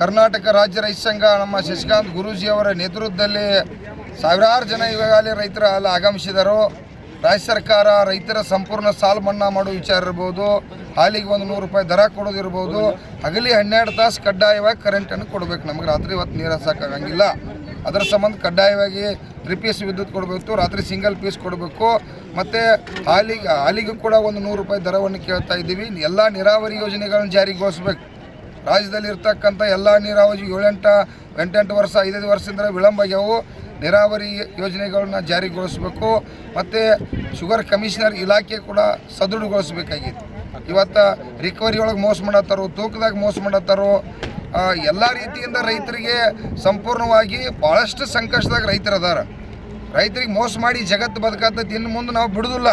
ಕರ್ನಾಟಕ ರಾಜ್ಯ ರೈತ ಸಂಘ ನಮ್ಮ ಶಶಿಕಾಂತ್ ಗುರೂಜಿಯವರ ನೇತೃತ್ವದಲ್ಲಿ ಸಾವಿರಾರು ಜನ ಈಗಾಗಲೇ ರೈತರ ಅಲ್ಲಿ ಆಗಮಿಸಿದರು. ರಾಜ್ಯ ಸರ್ಕಾರ ರೈತರ ಸಂಪೂರ್ಣ ಸಾಲ ಮನ್ನಾ ಮಾಡೋ ವಿಚಾರ ಇರ್ಬೋದು, ಹಾಲಿಗೆ ಒಂದು 100 ರೂಪಾಯಿ ದರ ಕೊಡೋದಿರ್ಬೋದು, ಹಗಲಿ 12 ತಾಸು ಕಡ್ಡಾಯವಾಗಿ ಕರೆಂಟನ್ನು ಕೊಡಬೇಕು. ನಮಗೆ ರಾತ್ರಿ ಹೊತ್ತು ನೀರು ಹಸೋಕ್ಕಾಗಂಗಿಲ್ಲ. ಅದರ ಸಂಬಂಧ ಕಡ್ಡಾಯವಾಗಿ 3 ಪೀಸ್ ವಿದ್ಯುತ್ ಕೊಡಬೇಕು, ರಾತ್ರಿ ಸಿಂಗಲ್ ಪೀಸ್ ಕೊಡಬೇಕು. ಮತ್ತು ಹಾಲಿಗೂ ಕೂಡ ಒಂದು 100 ರೂಪಾಯಿ ದರವನ್ನು ಕೇಳ್ತಾ ಇದ್ದೀವಿ. ಎಲ್ಲ ನೀರಾವರಿ ಯೋಜನೆಗಳನ್ನು ಜಾರಿಗೊಳಿಸ್ಬೇಕು. ರಾಜ್ಯದಲ್ಲಿ ಇರ್ತಕ್ಕಂಥ ಎಲ್ಲ ನೀರಾವರಿ 7-8 ವರ್ಷ 5 ವರ್ಷದಿಂದ ವಿಳಂಬ ಆಗ್ಯಾವು. ನೀರಾವರಿ ಯೋಜನೆಗಳನ್ನ ಜಾರಿಗೊಳಿಸಬೇಕು. ಮತ್ತು ಶುಗರ್ ಕಮಿಷನರ್ ಇಲಾಖೆ ಕೂಡ ಸದೃಢಗೊಳಿಸಬೇಕಾಗಿದೆ. ಇವತ್ತು ರಿಕವರಿ ಒಳಗೆ ಮೋಸ ಮಾಡತ್ತಾರೋ, ತೂಕದಾಗ ಮೋಸ ಮಾಡತ್ತಾರೋ, ಎಲ್ಲ ರೀತಿಯಿಂದ ರೈತರಿಗೆ ಸಂಪೂರ್ಣವಾಗಿ ಭಾಳಷ್ಟು ಸಂಕಷ್ಟದಾಗ ರೈತರದಾರ. ರೈತರಿಗೆ ಮೋಸ ಮಾಡಿ ಜಗತ್ತು ಬದುಕತ್ತೈತಿ. ಇನ್ನು ಮುಂದೆ ನಾವು ಬಿಡೋದಿಲ್ಲ.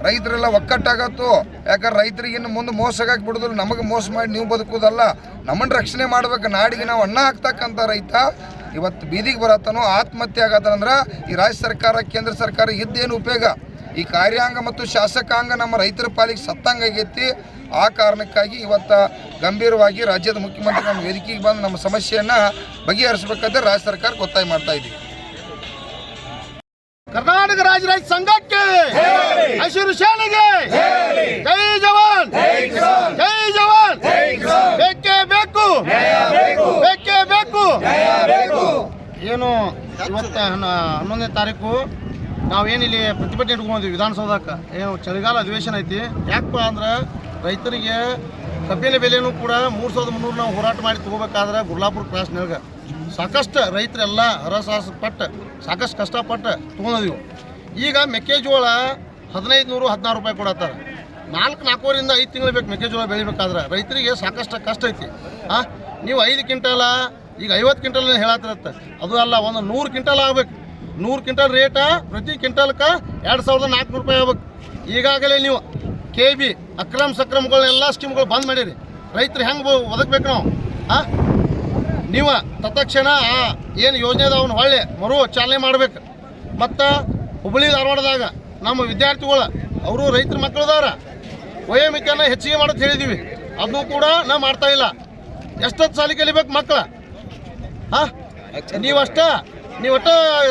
ರೈತರೆಲ್ಲ ಒಕ್ಕಟ್ಟಾಗತ್ತು. ಯಾಕಂದ್ರೆ ರೈತರಿಗೆ ಇನ್ನು ಮುಂದೆ ಮೋಸ ಆಗಕ್ಕೆ ಬಿಡೋದಿಲ್ಲ. ನಮಗೆ ಮೋಸ ಮಾಡಿ ನೀವು ಬದುಕೋದಲ್ಲ, ನಮ್ಮನ್ನು ರಕ್ಷಣೆ ಮಾಡ್ಬೇಕು. ನಾಡಿಗೆ ನಾವು ಅನ್ನ ಹಾಕ್ತಕ್ಕಂಥ ರೈತ ಇವತ್ತು ಬೀದಿಗೆ ಬರತ್ತಾನೋ, ಆತ್ಮಹತ್ಯೆ ಆಗತ್ತಾನಂದ್ರೆ ಈ ರಾಜ್ಯ ಸರ್ಕಾರ ಕೇಂದ್ರ ಸರ್ಕಾರ ಇದ್ದೇನು ಉಪಯೋಗ? ಈ ಕಾರ್ಯಾಂಗ ಮತ್ತು ಶಾಸಕಾಂಗ ನಮ್ಮ ರೈತರ ಪಾಲಿಗೆ ಸತ್ತಂಗ ಆಗೈತಿ. ಆ ಕಾರಣಕ್ಕಾಗಿ ಇವತ್ತು ಗಂಭೀರವಾಗಿ ರಾಜ್ಯದ ಮುಖ್ಯಮಂತ್ರಿ ನಮ್ಮ ವೇದಿಕೆಗೆ ಬಂದು ನಮ್ಮ ಸಮಸ್ಯೆಯನ್ನು ಬಗೆಹರಿಸಬೇಕಾದ್ರೆ ರಾಜ್ಯ ಸರ್ಕಾರಕ್ಕೆ ಒತ್ತಾಯ ಮಾಡ್ತಾ ಇದ್ದೀವಿ. ಕರ್ನಾಟಕ ರಾಜ್ಯ ರೈತ ಸಂಘಕ್ಕೆ ಹಸಿರು ಸೇನೆಗೆ ಜೈ ಜವಾನ್, ಜೈ ಜವಾನ್. ಬೇಕೇ ಬೇಕು, ಬೇಕೇ ಬೇಕು. ಏನು ಇವತ್ತು 11ನೇ ತಾರೀಕು ನಾವೇನಿಲ್ಲಿ ಪ್ರತಿಭಟನೆ ಇಟ್ಕೊಂಡಿದ್ವಿ ವಿಧಾನಸೌಧಕ್ಕೆ. ಏನು ಚಳಿಗಾಲ ಅಧಿವೇಶನ ಐತಿ. ಯಾಕಪ್ಪ ಅಂದ್ರೆ ರೈತರಿಗೆ ಕಬ್ಬಿನ ಬೆಲೆನೂ ಕೂಡ 3300 ನಾವು ಹೋರಾಟ ಮಾಡಿ ತೊಗೋಬೇಕಾದ್ರೆ ಗುರ್ಲಾಪುರ ಕ್ರಾಸ್ನಾಗ ಸಾಕಷ್ಟು ರೈತರೆಲ್ಲ ಹರಸಾಹಸ ಪಟ್ಟು ಸಾಕಷ್ಟು ಕಷ್ಟಪಟ್ಟು ತೊಗೊಂಡಿದ್ವಿ. ಈಗ ಮೆಕ್ಕೆಜೋಳ 1500 16 ರೂಪಾಯಿ ಕೊಡತ್ತಾರೆ. 4-4ರಿಂದ 5 ತಿಂಗಳು ಬೇಕು ಮೆಕ್ಕೆಜೋಳ ಬೆಳಿಬೇಕಾದ್ರೆ. ರೈತರಿಗೆ ಸಾಕಷ್ಟು ಕಷ್ಟ ಐತಿ. ನೀವು 5 ಕ್ವಿಂಟಲ ಈಗ 50 ಕ್ವಿಂಟಲ್ ಹೇಳತ್ತಿರತ್ತೆ. ಅದು ಅಲ್ಲ, ಒಂದು 100 ಕ್ವಿಂಟಲ್ ಆಗ್ಬೇಕು. 100 ಕ್ವಿಂಟಲ್ ರೇಟ ಪ್ರತಿ ಕ್ವಿಂಟಲ್ಗೆ 2400 ರೂಪಾಯಿ ಆಗ್ಬೇಕು. ಈಗಾಗಲೇ ನೀವು KB ಸಕ್ರಮಗಳನ್ನೆಲ್ಲ ಸ್ಕೀಮ್ಗಳು ಬಂದ್ ಮಾಡಿರಿ. ರೈತರು ಹೆಂಗೆ ಬದುಕಬೇಕು ನಾವು? ನೀವು ತತ್ಕ್ಷಣ ಏನು ಯೋಜನೆ ಅದಾವನ್ನ ಹೊಳ್ಳಿ ಚಾಲನೆ ಮಾಡ್ಬೇಕು. ಮತ್ತು ಹುಬ್ಬಳ್ಳಿ ಧಾರವಾಡದಾಗ ನಮ್ಮ ವಿದ್ಯಾರ್ಥಿಗಳು ಅವರು ರೈತರ ಮಕ್ಕಳದಾರ ವಯೋಮಿತಿಯನ್ನು ಹೆಚ್ಚಿಗೆ ಮಾಡೋದು ಹೇಳಿದ್ದೀವಿ. ಅದನ್ನು ಕೂಡ ನಾವು ಮಾಡ್ತಾ ಇಲ್ಲ. ಎಷ್ಟೊತ್ತು ಸಾಲಿ ಕಲಿಬೇಕು ಮಕ್ಕಳ? ನೀವಷ್ಟ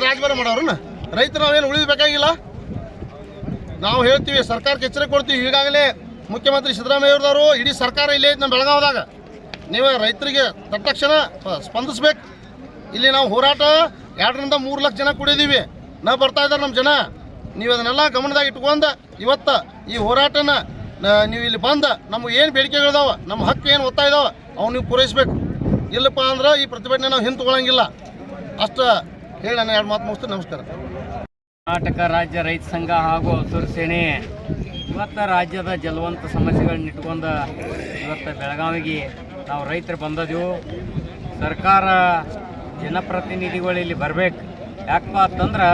ರಾಜಭಾರ ಮಾಡೋರನ್ನ ರೈತರು ನಾವೇನು ಉಳಿಬೇಕಾಗಿಲ್ಲ. ನಾವು ಹೇಳ್ತೀವಿ, ಸರ್ಕಾರಕ್ಕೆ ಎಚ್ಚರಿಕೆ ಕೊಡ್ತೀವಿ. ಈಗಾಗಲೇ ಮುಖ್ಯಮಂತ್ರಿ ಸಿದ್ದರಾಮಯ್ಯವ್ರದವರು ಇಡೀ ಸರ್ಕಾರ ಇಲ್ಲೇ ಐತೆ ನಮ್ಮ ಬೆಳಗಾವದಾಗ. ನೀವು ರೈತರಿಗೆ ತಕ್ಷಣ ಸ್ಪಂದಿಸ್ಬೇಕು. ಇಲ್ಲಿ ನಾವು ಹೋರಾಟ 2ರಿಂದ 3 ಲಕ್ಷ ಜನ ಕೂಡಿದ್ದೀವಿ. ನಾವು ಬರ್ತಾ ಇದ್ದಾರೆ ನಮ್ಮ ಜನ. ನೀವು ಅದನ್ನೆಲ್ಲ ಗಮನದಾಗ ಇಟ್ಕೊಂಡು ಇವತ್ತು ಈ ಹೋರಾಟನ ನೀವು ಇಲ್ಲಿ ಬಂದು ನಮಗೆ ಏನು ಬೇಡಿಕೆಗಳಿದಾವ, ನಮ್ಮ ಹಕ್ಕು ಏನು ಒತ್ತಾಯ ಇದಾವೆ ಅವು ನೀವು ಪೂರೈಸಬೇಕು. ಇಲ್ಲಪ್ಪ ಅಂದ್ರೆ ಈ ಪ್ರತಿಭಟನೆ ನಾವು ಹಿಂತುಕೊಳ್ಳಂಗಿಲ್ಲ. ಅಷ್ಟು ಹೇಳಿ ನಾನು 2 ಮಾತು ಮುಗಿಸ್ತೀನಿ. ನಮಸ್ಕಾರ. ಕರ್ನಾಟಕ ರಾಜ್ಯ ರೈತ ಸಂಘ ಹಾಗೂ ಹಸಿರು ಸೇನೆ ಇವತ್ತು ರಾಜ್ಯದ ಜಲವಂತ ಸಮಸ್ಯೆಗಳನ್ನ ಇಟ್ಕೊಂಡು ಇವತ್ತು ಬೆಳಗಾವಿಗೆ ನಾವು ರೈತರು ಬಂದದೆವು. ಸರ್ಕಾರ ಜನಪ್ರತಿನಿಧಿಗಳು ಇಲ್ಲಿ ಬರಬೇಕು. ಯಾಕಪ್ಪ ಅಂತಂದ್ರೆ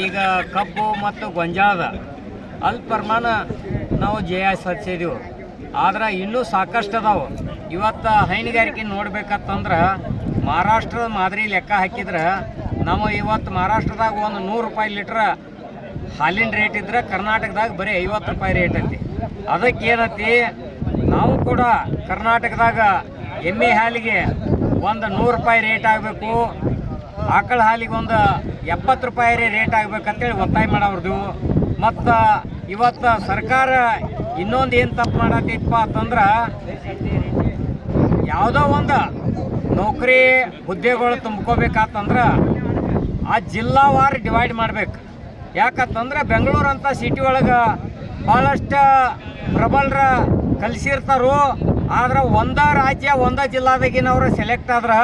ಈಗ ಕಬ್ಬು ಮತ್ತು ಗೊಂಜಾಳದ ಅಲ್ಪ ಪ್ರಮಾಣ ನಾವು ಹಚ್ಚಿದೆವು. ಆದ್ರೆ ಇನ್ನೂ ಸಾಕಷ್ಟು ಅದಾವೆ. ಇವತ್ತು ಹೈನುಗಾರಿಕೆ ನೋಡ್ಬೇಕಂತಂದ್ರೆ ಮಹಾರಾಷ್ಟ್ರದ ಮಾದರಿ ಲೆಕ್ಕ ಹಾಕಿದ್ರೆ ನಾವು ಇವತ್ತು ಮಹಾರಾಷ್ಟ್ರದಾಗ ಒಂದು 100 ರೂಪಾಯಿ ಲೀಟ್ರ್ ಹಾಲಿನ ರೇಟ್ ಇದ್ರೆ ಕರ್ನಾಟಕದಾಗ ಬರೀ 50 ರೂಪಾಯಿ ರೇಟ್ ಐತಿ. ಅದಕ್ಕೇನೈತಿ, ನಾವು ಕೂಡ ಕರ್ನಾಟಕದಾಗ ಎಮ್ಮೆ ಹಾಲಿಗೆ ಒಂದು 100 ರೂಪಾಯಿ ರೇಟ್ ಆಗಬೇಕು, ಆಕಳ ಹಾಲಿಗೆ ಒಂದು 70 ರೂಪಾಯಿ ರೇಟ್ ಆಗ್ಬೇಕಂತೇಳಿ ಒತ್ತಾಯ ಮಾಡೋರ್ದು. ಮತ್ತು ಇವತ್ತು ಸರ್ಕಾರ ಇನ್ನೊಂದು ಏನು ತಪ್ಪು ಮಾಡತ್ತೈತಪ್ಪ ಅಂತಂದ್ರೆ ಯಾವುದೋ ಒಂದು ನೌಕರಿ ಹುದ್ದೆಗಳು ತುಂಬ್ಕೋಬೇಕಂತಂದ್ರೆ ಆ ಜಿಲ್ಲಾವಾರು ಡಿವೈಡ್ ಮಾಡ್ಬೇಕು. ಯಾಕಂತಂದ್ರೆ ಬೆಂಗಳೂರು ಅಂತ ಸಿಟಿ ಒಳಗೆ ಭಾಳಷ್ಟು ಪ್ರಬಲರ ಕಲಿಸಿರ್ತಾರೋ. ಆದ್ರೆ ಒಂದೇ ರಾಜ್ಯ ಒಂದೇ ಜಿಲ್ಲಾದಾಗಿನವ್ರು ಸೆಲೆಕ್ಟ್ ಆದ್ರೆ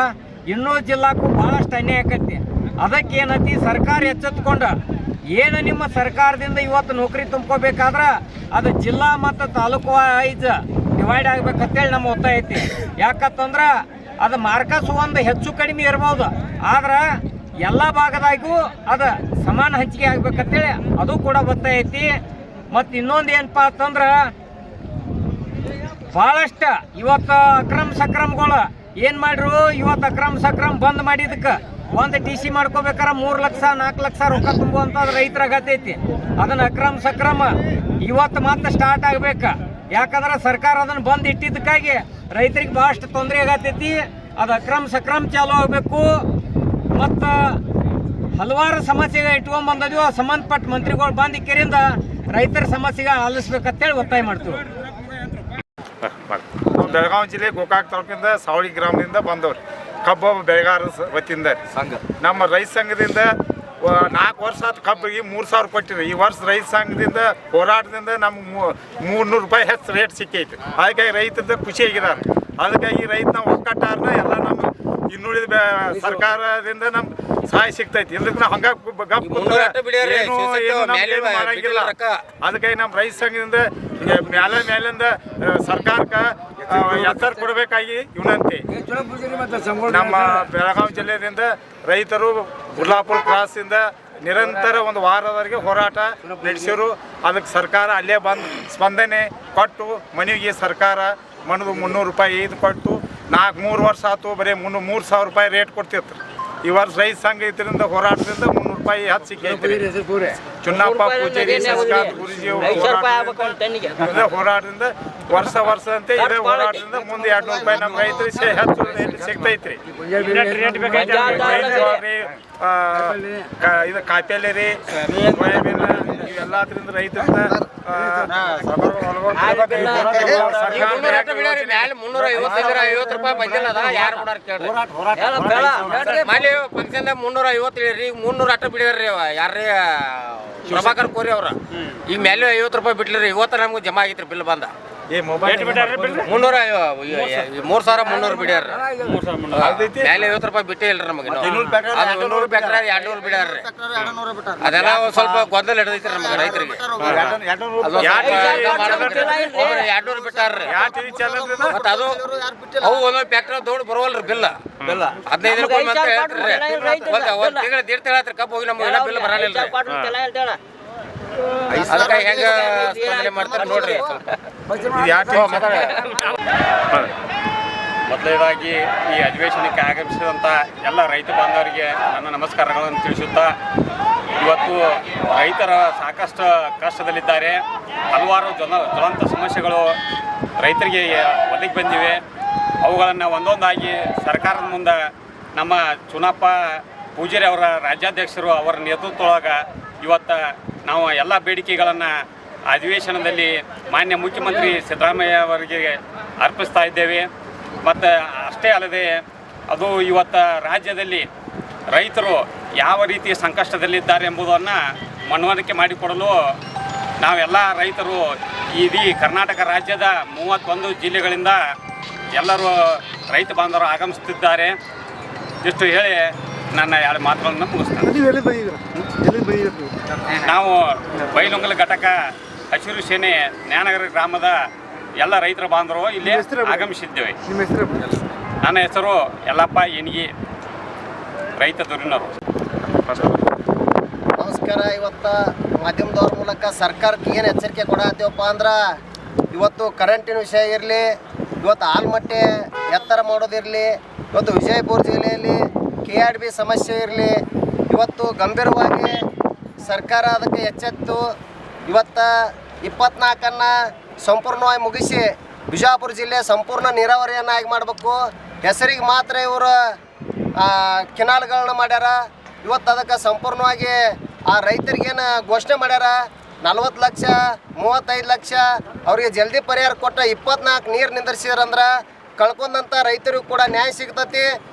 ಇನ್ನೂ ಜಿಲ್ಲಾಕ್ಕೂ ಭಾಳಷ್ಟು ಅನ್ಯಾಯ ಆಕೈತಿ. ಅದಕ್ಕೇನೈತಿ, ಸರ್ಕಾರ ಎಚ್ಚೆತ್ಕೊಂಡು ಏನು ನಿಮ್ಮ ಸರ್ಕಾರದಿಂದ ಇವತ್ತು ನೌಕರಿ ತುಂಬ್ಕೋಬೇಕಾದ್ರೆ ಅದು ಜಿಲ್ಲಾ ಮತ್ತು ತಾಲೂಕು ವೈಸ್ ಡಿವೈಡ್ ಆಗ್ಬೇಕಂತೇಳಿ ನಮ್ಮ ಒತ್ತಾಯ ಐತಿ. ಯಾಕಂತಂದ್ರೆ ಅದು ಮಾರ್ಕಸ್ ಒಂದು ಹೆಚ್ಚು ಕಡಿಮೆ ಇರ್ಬೋದು, ಆದ್ರೆ ಎಲ್ಲ ಭಾಗದಾಗೂ ಅದು ಸಮಾನ ಹಂಚಿಕೆ ಆಗ್ಬೇಕಂತೇಳಿ ಅದು ಕೂಡ ಒತ್ತಾಯ ಐತಿ. ಮತ್ತು ಇನ್ನೊಂದು ಏನಪ್ಪ ಅಂತಂದ್ರೆ ಭಾಳಷ್ಟು ಇವತ್ತು ಸಕ್ರಮಗಳು ಏನು ಮಾಡ್ರು, ಇವತ್ತು ಸಕ್ರಮ ಬಂದ್ ಮಾಡಿದಕ್ಕೆ ಒಂದು TC ಮಾಡ್ಕೋಬೇಕಾರೆ 3 ಲಕ್ಷ 4 ಲಕ್ಷ ರೊಕ್ಕ ತುಂಬುವಂಥದ್ದು ರೈತರ ಅಗತ್ಯ ಐತಿ. ಅದನ್ನು ಸಕ್ರಮ ಇವತ್ತು ಮತ್ತೆ ಸ್ಟಾರ್ಟ್ ಆಗ್ಬೇಕು. ಯಾಕಂದ್ರೆ ಸರ್ಕಾರ ಅದನ್ನು ಬಂದ್ ಇಟ್ಟಿದ್ದಕ್ಕಾಗಿ ರೈತರಿಗೆ ಭಾಳಷ್ಟು ತೊಂದರೆ ಆಗತೈತಿ. ಅದು ಅಕ್ರಮ ಸಕ್ರಮ ಚಾಲು ಆಗಬೇಕು. ಮತ್ತು ಹಲವಾರು ಸಮಸ್ಯೆಗೆ ಇಟ್ಕೊಂಡ್ಬಂದಿದ್ವಿ. ಸಂಬಂಧಪಟ್ಟ ಮಂತ್ರಿಗಳು ಬಂದು ಇಕ್ಕರಿಂದ ರೈತರ ಸಮಸ್ಯೆಗೆ ಆಲಿಸ್ಬೇಕಂತೇಳಿ ಒತ್ತಾಯ ಮಾಡ್ತೀವಿ. ಬೆಳಗಾವಿ ಜಿಲ್ಲೆ ಗೋಕಾಕ್ ತಾಲೂಕಿಂದ ಸಾವಳಿ ಗ್ರಾಮದಿಂದ ಬಂದವ್ರಿ. ಕಬ್ಬು ಬೆಳೆಗಾರರ ವತಿಯಿಂದ ನಮ್ಮ ರೈತ ಸಂಘದಿಂದ 4 ವರ್ಷ ಆಯ್ತು ಕಬ್ಬಿಗೆ 3,000 ಕೊಟ್ಟಿರಿ. ಈ ವರ್ಷ ರೈತ ಸಂಘದಿಂದ ಹೋರಾಟದಿಂದ ನಮ್ಗೆ 300 ರೂಪಾಯಿ ಹೆಚ್ಚು ರೇಟ್ ಸಿಕ್ಕೈತಿ. ಅದಕ್ಕಾಗಿ ರೈತರದ ಖುಷಿ ಆಗಿದ್ದಾರೆ. ಅದಕ್ಕಾಗಿ ರೈತನ ಒಕ್ಕಟ್ಟಾರನ ಎಲ್ಲ ನಮ್ಮ ಇನ್ನುಳಿದ ಸರ್ಕಾರದಿಂದ ನಮ್ಗೆ ಸಹಾಯ ಸಿಗ್ತೈತಿ. ಇಲ್ಲದ್ರೆ ನಾವು ಹಂಗ ಮಾಡಂಗಿಲ್ಲ. ಅದಕ್ಕಾಗಿ ನಮ್ಮ ರೈತ ಸಂಘದಿಂದ ಮೇಲಿಂದ ಸರ್ಕಾರಕ್ಕೆ ಎತ್ತರ ಕೊಡಬೇಕಾಗಿ ವಿನಂತಿ. ನಮ್ಮ ಬೆಳಗಾವಿ ಜಿಲ್ಲೆಯಿಂದ ರೈತರು ಗುರ್ಲಾಪುರ ಕ್ರಾಸಿಂದ ನಿರಂತರ ಒಂದು ವಾರದವರೆಗೆ ಹೋರಾಟ ನಡೆಸಿರು. ಅದಕ್ಕೆ ಸರ್ಕಾರ ಅಲ್ಲೇ ಬಂದು ಸ್ಪಂದನೆ ಕೊಟ್ಟು ಮನೆಗೆ ಸರ್ಕಾರ ಮನದು 300 ರೂಪಾಯಿ ಇದು ಕೊಟ್ಟು 3 ವರ್ಷ ಆಯ್ತು ಬರೀ 3,000 ರೂಪಾಯಿ ರೇಟ್ ಕೊಡ್ತಿತ್ತು. ಈ ವರ್ಷ ರೈತ ಸಂಘ ಇದರಿಂದ ಹೋರಾಟದಿಂದ 300 ರೂಪಾಯಿ ಹೆಚ್ಚು ಸಿಕ್ಕೈತಿ. ಚುನ್ನಪ್ಪ ಪೂಜಾರಿ ಶಶಿಕಾಂತ್ ಗುರೂಜಿ ಹೋರಾಟದಿಂದ ವರ್ಷದಂತೆ ಇದೇ ಹೋರಾಟದಿಂದ ಮುಂದೆ 200 ರೂಪಾಯಿ ನಮ್ಮ ರೈತರಿಗೆ ಹೆಚ್ಚು ರೇಟ್ ಸಿಗ್ತೈತ್ರಿ. ಇದು ಕಾಯಿಪಲ್ಲೆ ರೀ, ಸೋಯಾಬೀನ್ ಇವೆಲ್ಲದ್ರಿಂದ ರೈತರಿಂದ ಫಂಕ್ಷನ್ 350 ಹೇಳ್ರಿ, 300 ಅಟ್ಟ ಬಿಡ್ಯಾರ್ರಿ ಯಾರ್ರೀ ಪ್ರಭಾಕರ್ ಕೋರಿ ಅವ್ರ. ಈಗ ಮೇಲೆ 50 ರೂಪಾಯಿ ಬಿಟ್ಲಿರಿ. ಇವತ್ತು ನಮ್ಗೆ ಜಮಾ ಆಗೈತ್ರಿ ಬಿಲ್ ಬಂದ 3,300 ಬಿಡ್ಯಾರ್ರಿ. ಮೇಲೆ 50 ರೂಪಾಯಿ ಬಿಟ್ಟೇ ಇಲ್ರಿ ನಮಗೆ. 200 ಬೇಕಾರೆ 200 ಬಿಡ್ಯಾರ್ರಿ. ಅದೆಲ್ಲ ಸ್ವಲ್ಪ ಗೊಂದಲ ಹಿಡಿದೈತ್ರಿ ನಮಗೆ ರೈತರಿಗೆ. 200 ಬಿಟ್ಟಾರ್ರಿ. ಮತ್ತೆ ಅದು ಅವು ಒಂದೊಂದು ಫ್ಯಾಕ್ಟ್ರಿ ದೊಡ್ಡ ಬರೋವಲ್ರಿ ಬಿಲ್ 15 ರೂಪಾಯಿ ಅಂತ ಹೇಳ್ರಿ. ಒಂದು ತಿಂಗಳು 1.5 ತಿಂಗಳ ಕಬ್ಬು ಹೋಗಿ ನಮ್ಗೆ ಇನ್ನೂ ಬಿಲ್ ಬರಲಿಲ್ಲ. ಅದಕ್ಕೆ ಹೆಂಗ ಸ್ಪಂದನೆ ಮಾಡ್ತಾರೆ ನೋಡ್ರಿ. ಮೊದಲನೇದಾಗಿ ಈ ಅಧಿವೇಶನಕ್ಕೆ ಆಗಮಿಸಿದಂಥ ಎಲ್ಲ ರೈತ ಬಾಂಧವರಿಗೆ ನನ್ನ ನಮಸ್ಕಾರಗಳನ್ನು ತಿಳಿಸುತ್ತಾ, ಇವತ್ತು ರೈತರ ಸಾಕಷ್ಟು ಕಷ್ಟದಲ್ಲಿದ್ದಾರೆ. ಹಲವಾರು ಜ್ವಲಂತ ಸಮಸ್ಯೆಗಳು ರೈತರಿಗೆ ಒದಗಿ ಬಂದಿವೆ. ಅವುಗಳನ್ನು ಒಂದೊಂದಾಗಿ ಸರ್ಕಾರದ ಮುಂದೆ ನಮ್ಮ ಚುನಪ್ಪ ಪೂಜಾರಿ ಅವರ ರಾಜ್ಯಾಧ್ಯಕ್ಷರು ಅವರ ನೇತೃತ್ವದೊಳಗೆ ಇವತ್ತು ನಾವು ಎಲ್ಲ ಬೇಡಿಕೆಗಳನ್ನು ಅಧಿವೇಶನದಲ್ಲಿ ಮಾನ್ಯ ಮುಖ್ಯಮಂತ್ರಿ ಸಿದ್ದರಾಮಯ್ಯ ಅವರಿಗೆ ಅರ್ಪಿಸ್ತಾ ಇದ್ದೇವೆ. ಮತ್ತು ಅಷ್ಟೇ ಅಲ್ಲದೆ ಅದು ಇವತ್ತು ರಾಜ್ಯದಲ್ಲಿ ರೈತರು ಯಾವ ರೀತಿ ಸಂಕಷ್ಟದಲ್ಲಿದ್ದಾರೆ ಎಂಬುದನ್ನು ಮನವರಿಕೆ ಮಾಡಿಕೊಡಲು ನಾವೆಲ್ಲ ರೈತರು ಇಡೀ ಕರ್ನಾಟಕ ರಾಜ್ಯದ 31 ಜಿಲ್ಲೆಗಳಿಂದ ಎಲ್ಲರೂ ರೈತ ಬಾಂಧವರು ಆಗಮಿಸುತ್ತಿದ್ದಾರೆ. ಇಷ್ಟು ಹೇಳಿ ನನ್ನ 2 ಮಾತುಗಳನ್ನು ಮುಗಿಸ್ತೇನೆ. ನಾವು ಬೈಲೊಂಗಲ ಘಟಕ ಹಸಿರು ಸೇನೆ ಜ್ಞಾನನಗರ ಗ್ರಾಮದ ಎಲ್ಲ ರೈತರ ಬಾಂಧವರು ಇಲ್ಲಿ ಆಗಮಿಸಿದ್ದೇವೆ. ನನ್ನ ಹೆಸರು ಯಲ್ಲಪ್ಪ ಎನ್ಗಿ, ರೈತ ದುರಿನವರು. ನಮಸ್ಕಾರ. ಇವತ್ತು ಮಾಧ್ಯಮದವ್ರ ಮೂಲಕ ಸರ್ಕಾರಕ್ಕೆ ಏನು ಎಚ್ಚರಿಕೆ ಕೊಡತ್ತೀವಪ್ಪ ಅಂದ್ರೆ, ಇವತ್ತು ಕರೆಂಟಿನ ವಿಷಯ ಇರಲಿ, ಇವತ್ತು ಆಲ್ಮಟ್ಟೆ ಎತ್ತರ ಮಾಡೋದಿರಲಿ, ಇವತ್ತು ವಿಜಯಪುರ ಜಿಲ್ಲೆಯಲ್ಲಿ KRB ಸಮಸ್ಯೆ ಇರಲಿ, ಇವತ್ತು ಗಂಭೀರವಾಗಿ ಸರ್ಕಾರ ಅದಕ್ಕೆ ಎಚ್ಚೆತ್ತು ಇವತ್ತು 24 ಸಂಪೂರ್ಣವಾಗಿ ಮುಗಿಸಿ ಬಿಜಾಪುರ ಜಿಲ್ಲೆ ಸಂಪೂರ್ಣ ನೀರಾವರಿಯನ್ನಾಗಿ ಮಾಡಬೇಕು. ಹೆಸರಿಗೆ ಮಾತ್ರ ಇವರು ಕೆನಾಲ್ಗಳನ್ನ ಮಾಡ್ಯಾರ. ಇವತ್ತು ಅದಕ್ಕೆ ಸಂಪೂರ್ಣವಾಗಿ ಆ ರೈತರಿಗೇನು ಘೋಷಣೆ ಮಾಡ್ಯಾರ 40 ಲಕ್ಷ 35 ಲಕ್ಷ ಅವ್ರಿಗೆ ಜಲ್ದಿ ಪರಿಹಾರ ಕೊಟ್ಟ 24 ನೀರು ನಿಂದಿರ್ಸಿದ್ರಂದ್ರೆ ಕಳ್ಕೊಂಡಂಥ ರೈತರಿಗೂ ಕೂಡ ನ್ಯಾಯ ಸಿಗ್ತತಿ.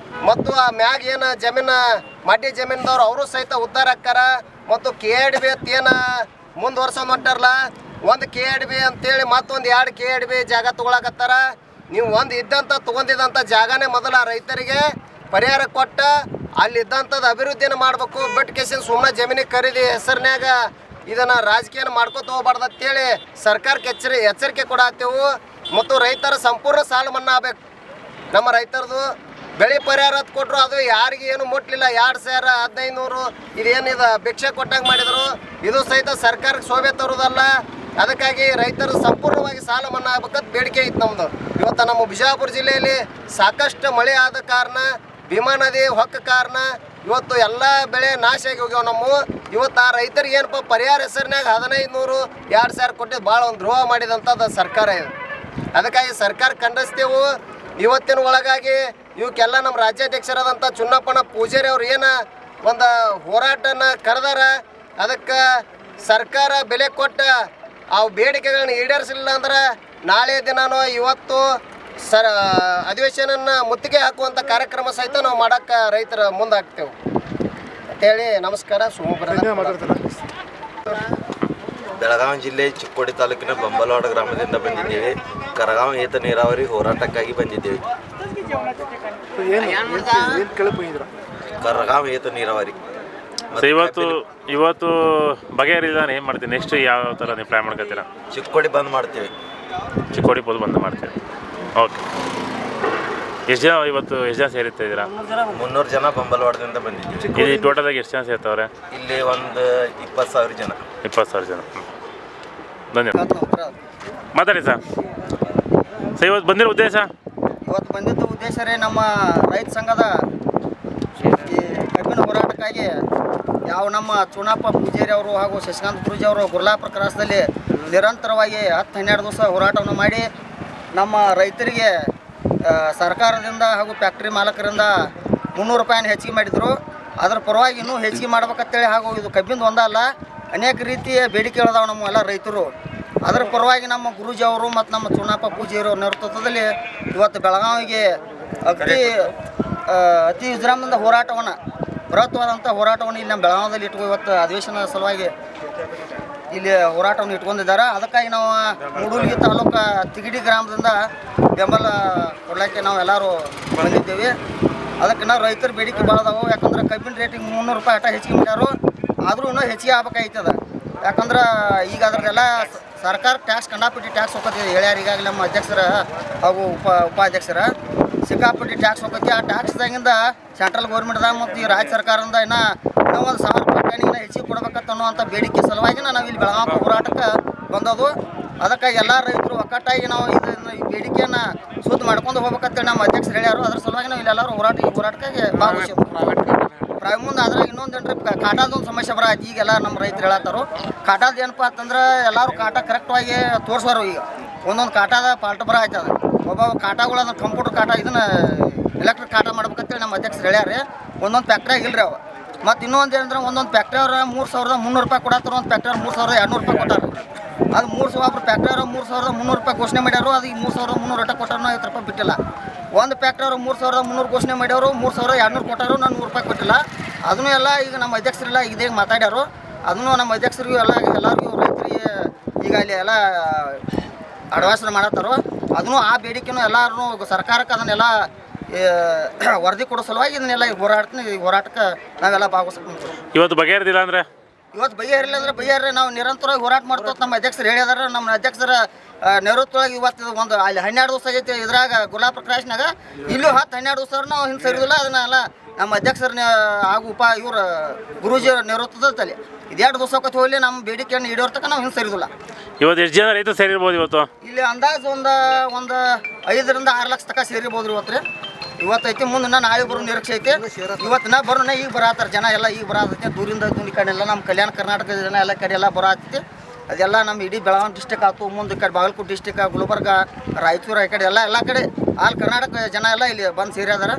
ಮತ್ತು ಆ ಮ್ಯಾಗ ಏನು ಜಮೀನು ಮಡ್ಡಿ ಜಮೀನ್ದವ್ರು ಅವರು ಸಹಿತ ಉದ್ಧಾರ ಆಕ್ಕಾರ. ಮತ್ತು KRB ಏನು ಮುಂದುವರ್ಸೋದು ಹೊಂಟಾರಲ್ಲ, ಒಂದು KRB ಅಂತೇಳಿ ಮತ್ತೊಂದು 2 KRB ಜಾಗ ತೊಗೊಳಕತ್ತಾರ. ನೀವು ಒಂದು ತೊಗೊಂಡಿದ್ದಂಥ ಜಾಗನೇ ಮೊದಲ ರೈತರಿಗೆ ಪರಿಹಾರ ಕೊಟ್ಟ ಅಲ್ಲಿದ್ದಂಥದ್ದು ಅಭಿವೃದ್ಧಿನ ಮಾಡಬೇಕು. ಬಟ್ ಕೇಸಿನ ಸುಮ್ಮನೆ ಜಮೀನಿಗೆ ಖರೀದಿ ಹೆಸರಿನಾಗ ಇದನ್ನು ರಾಜಕೀಯನ ಮಾಡ್ಕೊತ ಹೋಗ್ಬಾರ್ದು ಅಂತೇಳಿ ಸರ್ಕಾರಕ್ಕೆ ಎಚ್ಚರಿಕೆ ಕೊಡಾತ್ತೇವು. ಮತ್ತು ರೈತರ ಸಂಪೂರ್ಣ ಸಾಲ ಮನ್ನಾ ಆಗಬೇಕು. ನಮ್ಮ ರೈತರದು ಬೆಳೆ ಪರಿಹಾರ ಕೊಟ್ಟರು ಅದು ಯಾರಿಗೆ ಏನು ಮುಟ್ಲಿಲ್ಲ. 2,000 1,500 ಇದೇನಿದೆ ಭಿಕ್ಷೆ ಕೊಟ್ಟಂಗೆ ಮಾಡಿದರು. ಇದು ಸಹಿತ ಸರ್ಕಾರಕ್ಕೆ ಶೋಭೆ ತರೋದಲ್ಲ. ಅದಕ್ಕಾಗಿ ರೈತರು ಸಂಪೂರ್ಣವಾಗಿ ಸಾಲ ಮನ್ನಾ ಆಗ್ಬೇಕಂತ ಬೇಡಿಕೆ ಇತ್ತು ನಮ್ಮದು. ಇವತ್ತು ನಮ್ಮ ಬಿಜಾಪುರ ಜಿಲ್ಲೆಯಲ್ಲಿ ಸಾಕಷ್ಟು ಮಳೆ ಆದ ಕಾರಣ, ಭೀಮಾ ನದಿ ಹೊಕ್ಕ ಕಾರಣ ಇವತ್ತು ಎಲ್ಲ ಬೆಳೆ ನಾಶ ಆಗಿ ಹೋಗ್ಯಾವ ನಮ್ಮ. ಇವತ್ತು ಆ ರೈತರಿಗೆ ಏನಪ್ಪ ಪರಿಹಾರ ಹೆಸರಿನಾಗ 1500 2000 ಕೊಟ್ಟಿದ್ದು ಭಾಳ ಒಂದು ದ್ರೋಹ ಮಾಡಿದಂಥದ್ದು ಸರ್ಕಾರ ಇದು. ಅದಕ್ಕಾಗಿ ಸರ್ಕಾರ ಖಂಡಿಸ್ತೇವೆ. ಇವತ್ತಿನ ಒಳಗಾಗಿ ಇವಕ್ಕೆಲ್ಲ ನಮ್ಮ ರಾಜ್ಯಾಧ್ಯಕ್ಷರಾದಂಥ ಚುನ್ನಪ್ಪನ ಪೂಜಾರಿ ಅವ್ರು ಏನು ಒಂದು ಹೋರಾಟನ ಕರೆದಾರ, ಅದಕ್ಕೆ ಸರ್ಕಾರ ಬೆಲೆ ಕೊಟ್ಟ ಆ ಬೇಡಿಕೆಗಳನ್ನ ಈಡೇರಿಸಲಿಲ್ಲ ಅಂದ್ರೆ ನಾಳೆ ದಿನಾನೋ ಇವತ್ತು ಅಧಿವೇಶನ ಮುತ್ತಿಗೆ ಹಾಕುವಂಥ ಕಾರ್ಯಕ್ರಮ ಸಹಿತ ನಾವು ಮಾಡೋಕ್ಕೆ ರೈತರ ಮುಂದಾಗ್ತೇವೆ ಅಂತೇಳಿ. ನಮಸ್ಕಾರ. ಬೆಳಗಾವಿ ಜಿಲ್ಲೆ ಚಿಕ್ಕೋಡಿ ತಾಲೂಕಿನ ಬಂಬಲವಾಡ ಗ್ರಾಮದಿಂದ ಬಂದಿದ್ದೇವೆ. ಕರಗಾಂವ್ ಏತ ನೀರಾವರಿ ಹೋರಾಟಕ್ಕಾಗಿ ಬಂದಿದ್ದೇವೆ. ಕರಗಾಂವ್ ಏತ ನೀರಾವರಿ ಇವತ್ತು ಬಗೆಹರಿದಾನೆ ಏನು ಮಾಡ್ತೀವಿ? ನೆಕ್ಸ್ಟ್ ಯಾವ ಥರ ನೀವು ಪ್ಲ್ಯಾನ್ ಮಾಡ್ಕೊತೀರಾ? ಚಿಕ್ಕೋಡಿ ಬಂದ್ ಮಾಡ್ತೀವಿ. ಚಿಕ್ಕೋಡಿ ಪೋದು ಬಂದ್ ಮಾಡ್ತೀವಿ. ಓಕೆ. ಎಷ್ಟು ಜನ ಸೇರಿರ್ತಾ ಇದ್ದೀರಾ? 300 ಜನ ಬಂಬಲವಾಡದಿಂದ ಬಂದಿದ್ದೀವಿ. ಇಲ್ಲಿ ಟೋಟಲಾಗಿ ಎಷ್ಟು ಜನ ಸೇರ್ತವ್ರೆ? ಇಲ್ಲಿ ಒಂದು 20,000 ಜನ. 20,000 ಜನ. ಧನ್ಯವಾದ. ಮಾತಾಡಿ ಸರ್. ಇವತ್ತು ಬಂದಿರೋ ಉದ್ದೇಶ? ಇವತ್ತು ಬಂದಿದ್ದ ಉದ್ದೇಶ ರೀ, ನಮ್ಮ ರೈತ ಸಂಘದ ಈ ಕಬ್ಬಿನ ಹೋರಾಟಕ್ಕಾಗಿ ನಮ್ಮ ಚುನಪ್ಪ ಪೂಜಾರಿ ಅವರು ಹಾಗೂ ಶಶಿಕಾಂತ್ ಗುರೂಜಿ ಅವರು ಗುರ್ಲಾಪುರ ಕ್ರಾಸದಲ್ಲಿ ನಿರಂತರವಾಗಿ 10-12 ದಿವಸ ಹೋರಾಟವನ್ನು ಮಾಡಿ ನಮ್ಮ ರೈತರಿಗೆ ಸರ್ಕಾರದಿಂದ ಹಾಗೂ ಫ್ಯಾಕ್ಟ್ರಿ ಮಾಲಕರಿಂದ 300 ರೂಪಾಯಿನ ಹೆಚ್ಚಿಗೆ ಮಾಡಿದರು. ಅದರ ಪರವಾಗಿ ಇನ್ನೂ ಹೆಚ್ಚಿಗೆ ಮಾಡ್ಬೇಕಂತೇಳಿ, ಹಾಗೂ ಇದು ಕಬ್ಬಿಂದ ಒಂದಲ್ಲ ಅನೇಕ ರೀತಿಯ ಬೇಡಿಕೆ ಇದಾವೆ ನಮ್ಮ ಎಲ್ಲ ರೈತರು. ಅದರ ಪರವಾಗಿ ನಮ್ಮ ಗುರೂಜಿ ಅವರು ಮತ್ತು ನಮ್ಮ ಚುನಪ್ಪ ಪೂಜಾರಿ ಅವ್ರ ನೇತೃತ್ವದಲ್ಲಿ ಇವತ್ತು ಬೆಳಗಾವಿಗೆ ಅತಿ ವಿಜೃಂಭಣೆಯಿಂದ ಹೋರಾಟವನ್ನು, ಬೃಹತ್ವಾದಂಥ ಹೋರಾಟವನ್ನು ಇಲ್ಲಿ ನಮ್ಮ ಬೆಳಗಾವಿಯಲ್ಲಿ ಇವತ್ತು ಅಧಿವೇಶನದ ಸಲುವಾಗಿ ಇಲ್ಲಿ ಹೋರಾಟವನ್ನು ಇಟ್ಕೊಂಡಿದ್ದಾರೆ. ಅದಕ್ಕಾಗಿ ನಾವು ಮೂಡೂಲ್ಗಿ ತಾಲೂಕು ತಿಗಡಿ ಗ್ರಾಮದಿಂದ ಬೆಂಬಲ ಕೊಡಲಿಕ್ಕೆ ನಾವು ಎಲ್ಲರೂ ಬಂದಿದ್ದೇವೆ. ಅದಕ್ಕೆ ನಾವು ರೈತರ ಬೇಡಿಕೆ ಭಾಳ ಅದಾವು. ಯಾಕಂದ್ರೆ ಕಬ್ಬಿನ ರೇಟಿಗೆ 300 ರೂಪಾಯಿ ಅಟ ಹೆಚ್ಚಿಗೆ ಮಾಡ್ಯಾರು, ಆದರೂ ಇನ್ನೂ ಹೆಚ್ಚಿಗೆ ಆಗ್ಬೇಕಾಯ್ತದ. ಯಾಕಂದ್ರೆ ಈಗ ಅದ್ರದ್ದೆಲ್ಲ ಸರ್ಕಾರ ಟ್ಯಾಕ್ಸ್ ಕಂಡಾಪಟ್ಟಿ ಟ್ಯಾಕ್ಸ್ ಹೋಗ್ತದೆ ಹೇಳ್ಯಾರ. ಈಗಾಗಲೇ ನಮ್ಮ ಅಧ್ಯಕ್ಷರ ಹಾಗೂ ಉಪಾಧ್ಯಕ್ಷರ ಸಿಕ್ಕಾಪಟ್ಟಿ ಟ್ಯಾಕ್ಸ್ ಹೋಗ್ತೈತಿ. ಆ ಟ್ಯಾಕ್ಸ್ದಾಗಿಂದ ಸೆಂಟ್ರಲ್ ಗೌರ್ಮೆಂಟ್ದಾಗ ಮತ್ತು ಈ ರಾಜ್ಯ ಸರ್ಕಾರದಿಂದ ಇನ್ನೂ 1,000 ರೂಪಾಯಿ ಹೆಚ್ಚಿಗೆ ಕೊಡ್ಬೇಕಂತ ಅನ್ನುವಂಥ ಬೇಡಿಕೆ ಸಲುವಾಗಿ ನಾವು ಇಲ್ಲಿ ಬೆಳಗಾವಿ ಹೋರಾಟಕ್ಕೆ ಬಂದದು. ಅದಕ್ಕಾಗಿ ಎಲ್ಲ ರೈತರು ಒಕ್ಕಟ್ಟಾಗಿ ನಾವು ಈ ಬೇಡಿಕೆಯನ್ನು ಸುದ್ದಿ ಮಾಡ್ಕೊಂಡು ಹೋಗ್ಬೇಕಂತೇಳಿ ನಮ್ಮ ಅಧ್ಯಕ್ಷರು ಹೇಳ್ಯಾರು. ಅದ್ರ ಸಲುವಾಗಿ ನಾವು ಇಲ್ಲೆಲ್ಲರೂ ಹೋರಾಟಕ್ಕಾಗಿ ಭಾಗವಹಿಸಿದ್ವಿ. ಮುಂದೆ ಅದ್ರಾಗ ಇನ್ನೊಂದು ಏನ್ರಿ, ಕಾಟಾದೊಂದು ಸಮಸ್ಯೆ ಬರತ್ತೆ. ಈಗೆಲ್ಲ ನಮ್ಮ ರೈತರು ಹೇಳತ್ತಾರು ಕಾಟಾದ ಏನಪ್ಪ ಅಂತಂದ್ರೆ ಎಲ್ಲರೂ ಕಾಟ ಕರೆಕ್ಟಾಗಿ ತೋರಿಸೋರು. ಈಗ ಒಂದೊಂದು ಕಾಟಾದ ಪಾಲ್ಟ್ ಬರ ಆಯ್ತದ. ಒಬ್ಬ ಕಾಟಗಳು ಅದನ್ನು ಕಂಪ್ಯೂಟರ್ ಕಾಟ ಇದನ್ನು ಎಲೆಕ್ಟ್ರಿಕ್ ಕಾಟ ಮಾಡ್ಬೇಕಂತೇಳಿ ನಮ್ಮ ಅಧ್ಯಕ್ಷರು ಹೇಳ್ಯಾರ. ಒಂದೊಂದು ಫ್ಯಾಕ್ಟ್ರಿಯಾಗ ಇಲ್ರಿ ಅವ. ಮತ್ತು ಇನ್ನೊಂದು ಏನಂದ್ರೆ ಒಂದೊಂದು ಫ್ಯಾಕ್ಟ್ರಿ ಅವ್ರ 3,300 ರೂಪಾಯಿ ಕೊಡತ್ತಾರ, ಒಂದು ಫ್ಯಾಕ್ಟ್ರಿ 3,200 ರೂಪಾಯಿ ಕೊಟ್ಟಾರ. ಅದು 3,000 ಫ್ಯಾಕ್ಟ್ರಿ ಅವ್ರು 3,300 ರೂಪಾಯಿ ಘೋಷಣೆ ಮಾಡ್ಯಾರು. ಅದು ಈಗ 3,300 ಅಟ ಕೊಟ್ಟಾರು, 50 ರೂಪಾಯಿ ಬಿಟ್ಟಿಲ್ಲ. ಒಂದು ಫ್ಯಾಕ್ಟ್ರಿ ಅವರು 3,300 ಘೋಷಣೆ ಮಾಡ್ಯಾರು, 3,200 ಕೊಟ್ಟಾರು, ನಾನು 100 ರೂಪಾಯಿ ಕೊಟ್ಟಿಲ್ಲ. ಅದನ್ನು ಎಲ್ಲ ಈಗ ನಮ್ಮ ಅಧ್ಯಕ್ಷರೆಲ್ಲ ಇದೇ ಮಾತಾಡ್ಯಾರು. ಅದನ್ನು ನಮ್ಮ ಅಧ್ಯಕ್ಷರಿಗೂ ಎಲ್ಲರಿಗೂ ರೈತರಿಗೆ ಈಗ ಅಲ್ಲಿ ಎಲ್ಲ ಅಡ್ವಾನ್ಸ್ ಮಾಡತ್ತಾರೋ. ಅದನ್ನು ಆ ಬೇಡಿಕೆನೂ ಎಲ್ಲರೂ ಸರ್ಕಾರಕ್ಕೆ ಅದನ್ನೆಲ್ಲ ವರದಿ ಕೊಡೋ ಸಲುವಾಗಿ ಇದನ್ನೆಲ್ಲ ಹೋರಾಟಕ್ಕೆ ನಾವೆಲ್ಲ ಭಾಗವಹಿಸ್ಕೊಂಡು ಇವತ್ತು ಬಗೆಹರಿದಿಲ್ಲ ಅಂದರೆ ಇವತ್ತು ಬಗೆಹರಿಲ್ಲ ಅಂದ್ರೆ ಬಗೆಹರಿ ನಾವು ನಿರಂತರವಾಗಿ ಹೋರಾಟ ಮಾಡ್ತೋದು ನಮ್ಮ ಅಧ್ಯಕ್ಷರು ಹೇಳಿದಾರೆ. ನಮ್ಮ ಅಧ್ಯಕ್ಷರ ನೇತೃತ್ವವಾಗಿ ಇವತ್ತು ಒಂದು ಅಲ್ಲಿ 12 ದಿವಸ ಆಗೈತಿ. ಇದ್ರಾಗ ಗುಲಾಬ್ ಕ್ರಾಶ್ನಾಗ ಇಲ್ಲೂ 10-12 ದಿವಸ ನಾವು ಹಿಂದೆ ಸರಿದಿಲ್ಲ. ಅದನ್ನೆಲ್ಲ ನಮ್ಮ ಅಧ್ಯಕ್ಷರ ಹಾಗೂ ಇವ್ರ ಗುರೂಜಿಯವರ ನೇತೃತ್ವದಲ್ಲಿ ಇದು 2 ದಿವಸ ಹೋಗಲಿ ನಮ್ಮ ಬೇಡಿಕೆಯನ್ನು ಈಡೇರ್ತಕ್ಕ ನಾವು ಹಿಂದೆ ಸರಿದಿಲ್ಲ. ಇವತ್ತು ಎಷ್ಟು ಜನ ರೈತರು ಸೇರಿರ್ಬೋದು? ಇವತ್ತು ಇಲ್ಲಿ ಅಂದಾಜು ಒಂದು 5 ರಿಂದ 6 ಲಕ್ಷ ತನಕ ಸೇರಿರ್ಬೋದು ಇವತ್ತು ರೀ. ಇವತ್ತೈತಿ, ಮುಂದೆ ನಾಳೆ ಬರೋ ನಿರೀಕ್ಷೆ ಐತಿ. ಇವತ್ತಿನ ಬರೋಣ ಈಗ ಬರತ್ತಾರ ಜನ ಎಲ್ಲ. ಈಗ ಬರತೈತಿ ದೂರಿಂದ ಈ ಕಡೆ ಎಲ್ಲ ನಮ್ಮ ಕಲ್ಯಾಣ ಕರ್ನಾಟಕದ ಜನ ಎಲ್ಲ ಕಡೆ ಎಲ್ಲ ಬರತ್ತೈತಿ. ಅದೆಲ್ಲ ನಮ್ಮ ಇಡೀ ಬೆಳಗಾವಿ ಡಿಸ್ಟಿಕ್ ಆಯ್ತು, ಮುಂದೆ ಈ ಕಡೆ ಬಾಗಲಕೋಟೆ ಡಿಸ್ಟಿಕ್, ಗುಲ್ಬರ್ಗ, ರಾಯಚೂರು, ಈ ಕಡೆ ಎಲ್ಲ ಕಡೆ ಆಲ್ ಕರ್ನಾಟಕ ಜನ ಎಲ್ಲ ಇಲ್ಲಿ ಬಂದು ಸೇರಿದಾರ.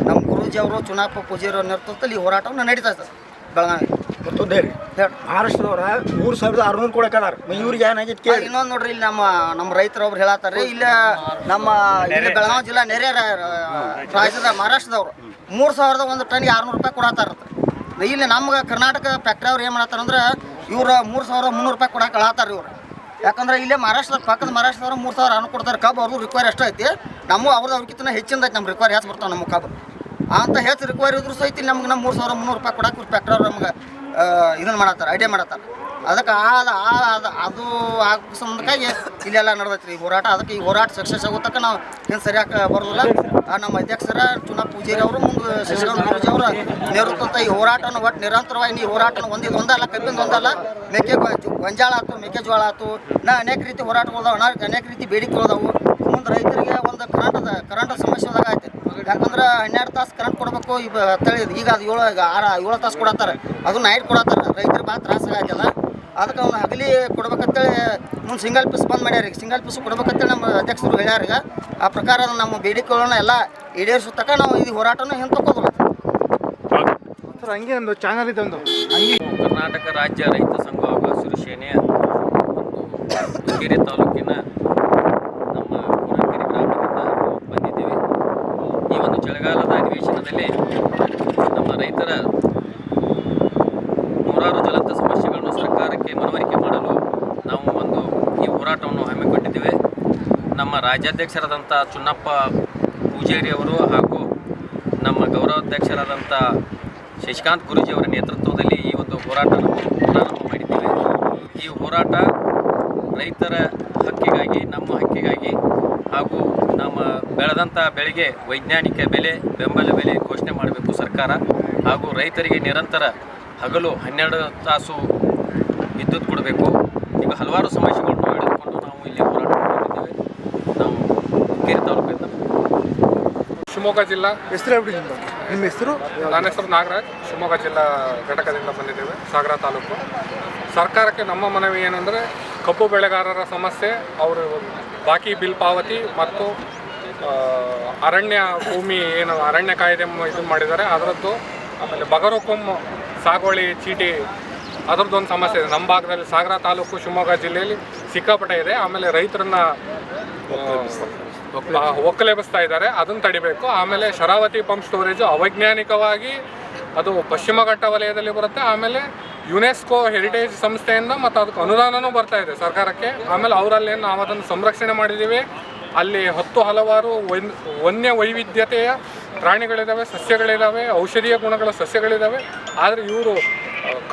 ನಮ್ಮ ಗುರೂಜಿ ಅವರು ಚುನಪ್ಪ ಪೂಜಾರಿ ಅವ್ರ ನೇತೃತ್ವದಲ್ಲಿ ಈ ಹೋರಾಟವನ್ನು ನಡೀತಾ ಇರ್ತದೆ ಬೆಳಗಾವಿ. ಗೊತ್ತೇ ರೀ, ಮಹಾರಾಷ್ಟ್ರದವ್ರ 3,600 ಕೊಡಕದಾರ. ಇವ್ರಿಗೆ ಏನಾಗೈತಿ ಇನ್ನೊಂದು ನೋಡ್ರಿ, ಇಲ್ಲಿ ನಮ್ಮ ರೈತರು ಒಬ್ರು ಹೇಳತ್ತಾರ್ರಿ. ಇಲ್ಲಿ ನಮ್ಮ ಇಲ್ಲಿ ಬೆಳಗಾವಿ ಜಿಲ್ಲಾ ನೆರೆ ರಾಜ್ಯದ ಮಹಾರಾಷ್ಟ್ರದವ್ರು 3,001 ಟನ್ಗೆ 600 ರೂಪಾಯಿ ಕೊಡತ್ತಾರತ್ತ. ಇಲ್ಲಿ ನಮ್ಗೆ ಕರ್ನಾಟಕ ಫ್ಯಾಕ್ಟ್ರಿ ಅವ್ರು ಏನು ಮಾಡತ್ತಾರಂದ್ರೆ ಇವ್ರು 3,300 ರೂಪಾಯಿ ಕೊಡಕ್ಕೆ ಹೇಳತ್ತಾರ ಇವ್ರು. ಯಾಕಂದ್ರೆ ಇಲ್ಲೇ ಮಹಾರಾಷ್ಟ್ರದ ಪಕ್ಕದ ಮಹಾರಾಷ್ಟ್ರದವ್ರು 3,000 ಕೊಡ್ತಾರೆ. ಕಬ್ಬು ಅವ್ರದ್ದು ರಿಕ್ವೈರ್ ಎಷ್ಟು ಐತಿ, ಅವ್ರಕ್ಕಿಂತ ಹೆಚ್ಚಿಂದ ಐತಿ. ನಮ್ಮ ರಿಕ್ವೈರ್ ಹೆಚ್ಚು ಬರ್ತಾವೆ ನಮ್ಮ ಕಬ್ಬು. ಅಂತ ಹೆಚ್ಚು ರಿಕ್ವೈರ್ ಇದ್ರು ಸಹಿತ ನಮ್ಗೆ 3,300 ರೂಪಾಯಿ ಕೊಡಕ್ಕೆ ಫ್ಯಾಕ್ಟ್ರಿ ಅವ್ರು ನಮ್ಗೆ ಇದನ್ನು ಮಾಡತ್ತಾರೆ, ಐಡಿಯಾ ಮಾಡತ್ತಾರೆ. ಅದಕ್ಕೆ ಅದು ಆಗೋ ಸಂಬಂಧಕ್ಕಾಗಿ ಇಲ್ಲೆಲ್ಲ ನಡೆದೈತಿ ರೀ ಹೋರಾಟ. ಅದಕ್ಕೆ ಈ ಹೋರಾಟ ಸಕ್ಸಸ್ ಆಗೋತಕ್ಕ ನಾವು ಏನು ಸರಿಯಾಗಿ ಬರೋದಿಲ್ಲ. ನಮ್ಮ ಅಧ್ಯಕ್ಷರ ಚುನಪ್ಪ ಪೂಜಾರಿ ಅವರು ಮುಂದೆ ಶಶಿಕಾಂತ್ ಗುರೂಜಿ ಅವರ ನೇತೃತ್ವ ಈ ಹೋರಾಟನ ಒಟ್ಟು ನಿರಂತರವಾಗಿ ಈ ಹೋರಾಟನ ಒಂದಲ್ಲ ಕಬ್ಬಿಂದ ಒಂದಲ್ಲ ಗೊಂಜಾಳ ಆಯ್ತು, ಮೆಕ್ಕೆಜೋಳ ಆಯ್ತು, ಅನೇಕ ರೀತಿ ಹೋರಾಟಗಳದಾವ, ಅನೇಕ ರೀತಿ ಬೇಡಿಕೆಗಳದಾವು. ಮುಂದೆ ರೈತರಿಗೆ ಒಂದು ಕರೆಂಟ್ ಸಮಸ್ಯೆ ಆಯ್ತು. ಯಾಕಂದ್ರೆ 12 ತಾಸು ಕರೆಂಟ್ ಕೊಡಬೇಕು ಈಗ ಅದು 7 ತಾಸು ಕೊಡತ್ತಾರೆ, ಅದು ನೈಟ್ ಕೊಡತ್ತಾರೆ. ರೈತರು ಭಾಳ ತ್ರಾಸಾಗತ್ತಲ್ಲ, ಅದಕ್ಕೆ ಅವ್ನು ಹಗಲಿ ಕೊಡ್ಬೇಕಂತೇಳಿ ಮುಂದೆ ಸಿಂಗಲ್ ಪೀಸ್ ಬಂದ್ ಮಾಡ್ಯಾರ. ಈಗ ಸಿಂಗಲ್ ಪೀಸ್ ಕೊಡ್ಬೇಕಂತೇಳಿ ನಮ್ಮ ಅಧ್ಯಕ್ಷರು ಹೇಳ್ಯಾರ. ಈಗ ಆ ಪ್ರಕಾರ ನಮ್ಮ ಬೇಡಿಕೆಗಳನ್ನ ಎಲ್ಲ ಈಡೇರಿಸೋ ತನಕ ನಾವು ಈ ಹೋರಾಟನ ಹಿಂತಕ್ಕೋದಿಲ್ಲ. ಹಂಗೆ ಒಂದು ಚಾನಲ್ ಇದೆ ಒಂದು ಕರ್ನಾಟಕ ರಾಜ್ಯ ರೈತ ಸಂಘ ಹಾಗೂ ಹಸಿರು ಸೇನೆಯ ಹುಕ್ಕೇರಿ ತಾಲೂಕಿನ ನಮ್ಮ ಹುಣಕೆರೆ ಗ್ರಾಮದಿಂದ ಬಂದಿದ್ದೇವೆ. ಈ ಒಂದು ಚಳಿಗಾಲದ ಅಧಿವೇಶನದಲ್ಲಿ ನಮ್ಮ ರೈತರ ನೂರಾರು ಜ್ವಲಂತ ಸಮಸ್ಯೆಗಳನ್ನು ಸರ್ಕಾರಕ್ಕೆ ಮನವರಿಕೆ ಮಾಡಲು ನಾವು ಈ ಹೋರಾಟವನ್ನು ಹಮ್ಮಿಕೊಂಡಿದ್ದೇವೆ. ನಮ್ಮ ರಾಜ್ಯಾಧ್ಯಕ್ಷರಾದಂಥ ಚುನ್ನಪ್ಪ ಪೂಜಾರಿ ಅವರು ಹಾಗೂ ನಮ್ಮ ಗೌರವಾಧ್ಯಕ್ಷರಾದಂಥ ಶಶಿಕಾಂತ್ ಗುರೂಜಿಯವರ ನೇತೃತ್ವದಲ್ಲಿ ಈ ಒಂದು ಹೋರಾಟ ಪ್ರಾರಂಭ ಮಾಡಿದ್ದೇವೆ. ಈ ಹೋರಾಟ ರೈತರ ಹಕ್ಕಿಗಾಗಿ, ನಮ್ಮ ಹಕ್ಕಿಗಾಗಿ ಹಾಗೂ ನಮ್ಮ ಬೆಳೆದಂಥ ಬೆಳೆಗೆ ವೈಜ್ಞಾನಿಕ ಬೆಲೆ, ಬೆಂಬಲ ಬೆಲೆ ಘೋಷಣೆ ಮಾಡಬೇಕು ಸರ್ಕಾರ. ಹಾಗೂ ರೈತರಿಗೆ ನಿರಂತರ ಹಗಲು 12 ತಾಸು ವಿದ್ಯುತ್ ಕೊಡಬೇಕು. ಈಗ ಹಲವಾರು ಸಮಸ್ಯೆಗಳನ್ನು ಹಿಡಿದುಕೊಂಡು ನಾವು ಇಲ್ಲಿ ಹೋರಾಟ ಮಾಡಿದ್ದೇವೆ. ನಾವು ಹುಕ್ಕೇರಿ ತಾಲೂಕಿಂದ ಶಿವಮೊಗ್ಗ ಜಿಲ್ಲಾ. ಹೆಸರು ಹೇಳ್ಬಿಡಿ, ನಿಮ್ಮ ಹೆಸರು? ನನ್ನ ಹೆಸರು ನಾಗರಾಜ್, ಶಿವಮೊಗ್ಗ ಜಿಲ್ಲಾ ಘಟಕದಿಂದ ಬಂದಿದ್ದೇವೆ, ಸಾಗರ ತಾಲೂಕು. ಸರ್ಕಾರಕ್ಕೆ ನಮ್ಮ ಮನವಿ ಏನಂದರೆ, ಕಬ್ಬು ಬೆಳೆಗಾರರ ಸಮಸ್ಯೆ, ಅವರು ಬಾಕಿ ಬಿಲ್ ಪಾವತಿ ಮತ್ತು ಅರಣ್ಯ ಭೂಮಿ ಏನು ಅರಣ್ಯ ಕಾಯ್ದೆ ಇದು ಮಾಡಿದ್ದಾರೆ ಅದರದ್ದು, ಆಮೇಲೆ ಬಗರುಕುಂ ಸಾಗುವಳಿ ಚೀಟಿ ಅದರದ್ದೊಂದು ಸಮಸ್ಯೆ ಇದೆ ನಮ್ಮ ಭಾಗದಲ್ಲಿ. ಸಾಗರ ತಾಲೂಕು ಶಿವಮೊಗ್ಗ ಜಿಲ್ಲೆಯಲ್ಲಿ ಸಿಕ್ಕಾಪಟ್ಟೆ ಇದೆ. ಆಮೇಲೆ ರೈತರನ್ನ ಒಕ್ಕಲೆಬ್ಬಿಸ್ತಾ ಇದ್ದಾರೆ, ಅದನ್ನು ತಡಿಬೇಕು. ಆಮೇಲೆ ಶರಾವತಿ ಪಂಪ್ ಸ್ಟೋರೇಜು ಅವೈಜ್ಞಾನಿಕವಾಗಿ ಅದು ಪಶ್ಚಿಮ ಘಟ್ಟ ವಲಯದಲ್ಲಿ ಬರುತ್ತೆ. ಆಮೇಲೆ ಯುನೆಸ್ಕೋ ಹೆರಿಟೇಜ್ ಸಂಸ್ಥೆಯಿಂದ ಮತ್ತು ಅದಕ್ಕೆ ಅನುದಾನವೂ ಬರ್ತಾ ಇದೆ ಸರ್ಕಾರಕ್ಕೆ. ಆಮೇಲೆ ಅವರಲ್ಲಿ ನಾವು ಅದನ್ನು ಸಂರಕ್ಷಣೆ ಮಾಡಿದ್ದೀವಿ. ಅಲ್ಲಿ ಹಲವಾರು ವನ್ಯ ವೈವಿಧ್ಯತೆಯ ಪ್ರಾಣಿಗಳಿದ್ದಾವೆ, ಸಸ್ಯಗಳಿದ್ದಾವೆ, ಔಷಧೀಯ ಗುಣಗಳ ಸಸ್ಯಗಳಿದ್ದಾವೆ. ಆದರೆ ಇವರು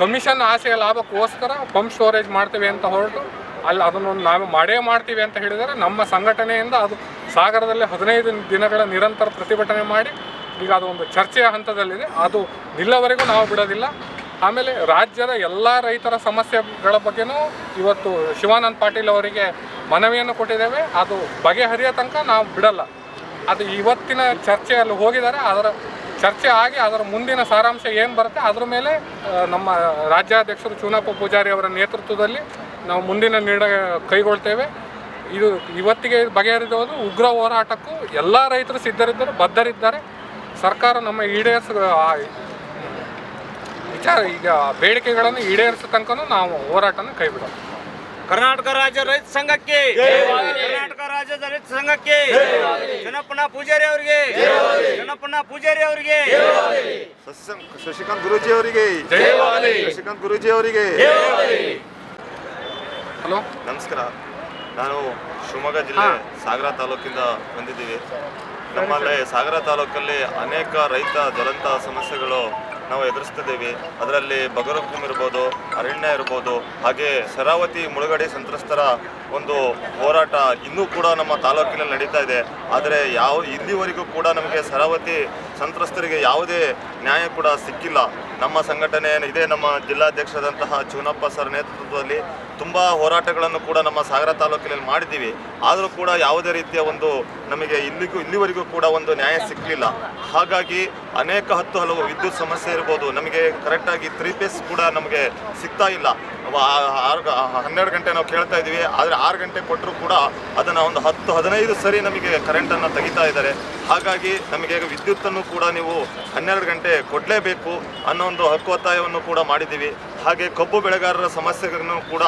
ಕಮಿಷನ್ ಆಸೆಯ ಲಾಭಕ್ಕೋಸ್ಕರ ಪಂಪ್ ಸ್ಟೋರೇಜ್ ಮಾಡ್ತೀವಿ ಅಂತ ಹೊರಟು ಅಲ್ಲಿ ಅದನ್ನು ನಾವು ಮಾಡೇ ಮಾಡ್ತೀವಿ ಅಂತ ಹೇಳಿದರೆ, ನಮ್ಮ ಸಂಘಟನೆಯಿಂದ ಅದು ಸಾಗರದಲ್ಲಿ 15 ದಿನಗಳ ನಿರಂತರ ಪ್ರತಿಭಟನೆ ಮಾಡಿ ಈಗ ಅದು ಒಂದು ಚರ್ಚೆಯ ಹಂತದಲ್ಲಿದೆ. ಅದು ನಿಲ್ಲವರೆಗೂ ನಾವು ಬಿಡೋದಿಲ್ಲ. ಆಮೇಲೆ ರಾಜ್ಯದ ಎಲ್ಲ ರೈತರ ಸಮಸ್ಯೆಗಳ ಬಗ್ಗೆನೂ ಇವತ್ತು ಶಿವಾನಂದ ಪಾಟೀಲ್ ಅವರಿಗೆ ಮನವಿಯನ್ನು ಕೊಟ್ಟಿದ್ದೇವೆ. ಅದು ಬಗೆಹರಿಯೋ ತನಕ ನಾವು ಬಿಡಲ್ಲ. ಅದು ಇವತ್ತಿನ ಚರ್ಚೆಯಲ್ಲಿ ಹೋಗಿದ್ದಾರೆ. ಅದರ ಚರ್ಚೆ ಆಗಿ ಅದರ ಮುಂದಿನ ಸಾರಾಂಶ ಏನು ಬರುತ್ತೆ ಅದರ ಮೇಲೆ ನಮ್ಮ ರಾಜ್ಯಾಧ್ಯಕ್ಷರು ಚುನ್ನಪ್ಪ ಪೂಜಾರಿ ಅವರ ನೇತೃತ್ವದಲ್ಲಿ ನಾವು ಮುಂದಿನ ನಿರ್ಣಯ ಕೈಗೊಳ್ತೇವೆ. ಇದು ಇವತ್ತಿಗೆ ಬಗೆಹರಿದವರು ಉಗ್ರ ಹೋರಾಟಕ್ಕೂ ಎಲ್ಲ ರೈತರು ಸಿದ್ಧರಿದ್ದರು, ಬದ್ಧರಿದ್ದಾರೆ. ಸರ್ಕಾರ ನಮ್ಮ ಈಗ ಬೇಡಿಕೆಗಳನ್ನು ಈಡೇರಿಸೋ ತನಕ ನಾವು ಹೋರಾಟನ ಕೈ ಬಿಡೋಣ. ಕರ್ನಾಟಕ ರಾಜ್ಯ ರೈತ ಸಂಘಕ್ಕೆ, ಕರ್ನಾಟಕ ರಾಜ್ಯದ ರೈತ ಸಂಘಕ್ಕೆ, ಚನ್ನಪ್ಪಣ್ಣ ಪೂಜಾರಿ ಅವರಿಗೆ, ಚನ್ನಪ್ಪಣ್ಣ ಪೂಜಾರಿ ಅವರಿಗೆ, ಶಶಿಕಾಂತ್ ಗುರೂಜಿ ಅವರಿಗೆ, ಶಶಿಕಾಂತ್ ಗುರೂಜಿ ಅವರಿಗೆ. ಹಲೋ, ನಮಸ್ಕಾರ. ನಾನು ಶಿವಮೊಗ್ಗ ಜಿಲ್ಲೆ ಸಾಗರ ತಾಲೂಕಿಂದ ಬಂದಿದ್ದೀವಿ. ನಮ್ಮಲ್ಲಿ ಸಾಗರ ತಾಲೂಕಲ್ಲಿ ಅನೇಕ ರೈತ ಜ್ವಲಂತ ಸಮಸ್ಯೆಗಳು ನಾವು ಎದುರಿಸ್ತಿದ್ದೀವಿ. ಅದರಲ್ಲಿ ಬಗರುಕುಂ ಇರ್ಬೋದು, ಅರಣ್ಯ ಇರ್ಬೋದು, ಹಾಗೆ ಶರಾವತಿ ಮುಳುಗಡೆ ಸಂತ್ರಸ್ತರ ಒಂದು ಹೋರಾಟ ಇನ್ನೂ ಕೂಡ ನಮ್ಮ ತಾಲೂಕಿನಲ್ಲಿ ನಡೀತಾ ಇದೆ. ಆದರೆ ಇಲ್ಲಿವರೆಗೂ ಕೂಡ ನಮಗೆ ಶರಾವತಿ ಸಂತ್ರಸ್ತರಿಗೆ ಯಾವುದೇ ನ್ಯಾಯ ಕೂಡ ಸಿಕ್ಕಿಲ್ಲ. ನಮ್ಮ ಸಂಘಟನೆ ಇದೆ, ನಮ್ಮ ಜಿಲ್ಲಾಧ್ಯಕ್ಷರಾದಂತಹ ಚುನ್ನಪ್ಪ ಸರ್ ನೇತೃತ್ವದಲ್ಲಿ ತುಂಬ ಹೋರಾಟಗಳನ್ನು ಕೂಡ ನಮ್ಮ ಸಾಗರ ತಾಲೂಕಿನಲ್ಲಿ ಮಾಡಿದ್ದೀವಿ. ಆದರೂ ಕೂಡ ಯಾವುದೇ ರೀತಿಯ ಒಂದು ನಮಗೆ ಇಲ್ಲಿವರೆಗೂ ಕೂಡ ಒಂದು ನ್ಯಾಯ ಸಿಕ್ಕಲಿಲ್ಲ. ಹಾಗಾಗಿ ಅನೇಕ ಹಲವು ವಿದ್ಯುತ್ ಸಮಸ್ಯೆ ಇರ್ಬೋದು, ನಮಗೆ ಕರೆಕ್ಟಾಗಿ 3 ಫೇಸ್ ಕೂಡ ನಮಗೆ ಸಿಗ್ತಾ ಇಲ್ಲ. 12 ಗಂಟೆ ನಾವು ಕೇಳ್ತಾ ಇದ್ದೀವಿ, ಆದರೆ 6 ಗಂಟೆ ಕೊಟ್ಟರೂ ಕೂಡ ಅದನ್ನು ಒಂದು 10-15 ಸರಿ ನಮಗೆ ಕರೆಂಟನ್ನು ತೆಗಿತಾ ಇದ್ದಾರೆ. ಹಾಗಾಗಿ ನಮಗೆ ವಿದ್ಯುತ್ತನ್ನು ಕೂಡ ನೀವು 12 ಗಂಟೆ ಕೊಡಲೇಬೇಕು ಅನ್ನೋ ಒಂದು ಹಕ್ಕು ಒತ್ತಾಯವನ್ನು ಕೂಡ ಮಾಡಿದ್ದೀವಿ. ಹಾಗೆ ಕಬ್ಬು ಬೆಳೆಗಾರರ ಸಮಸ್ಯೆಗಳನ್ನು ಕೂಡ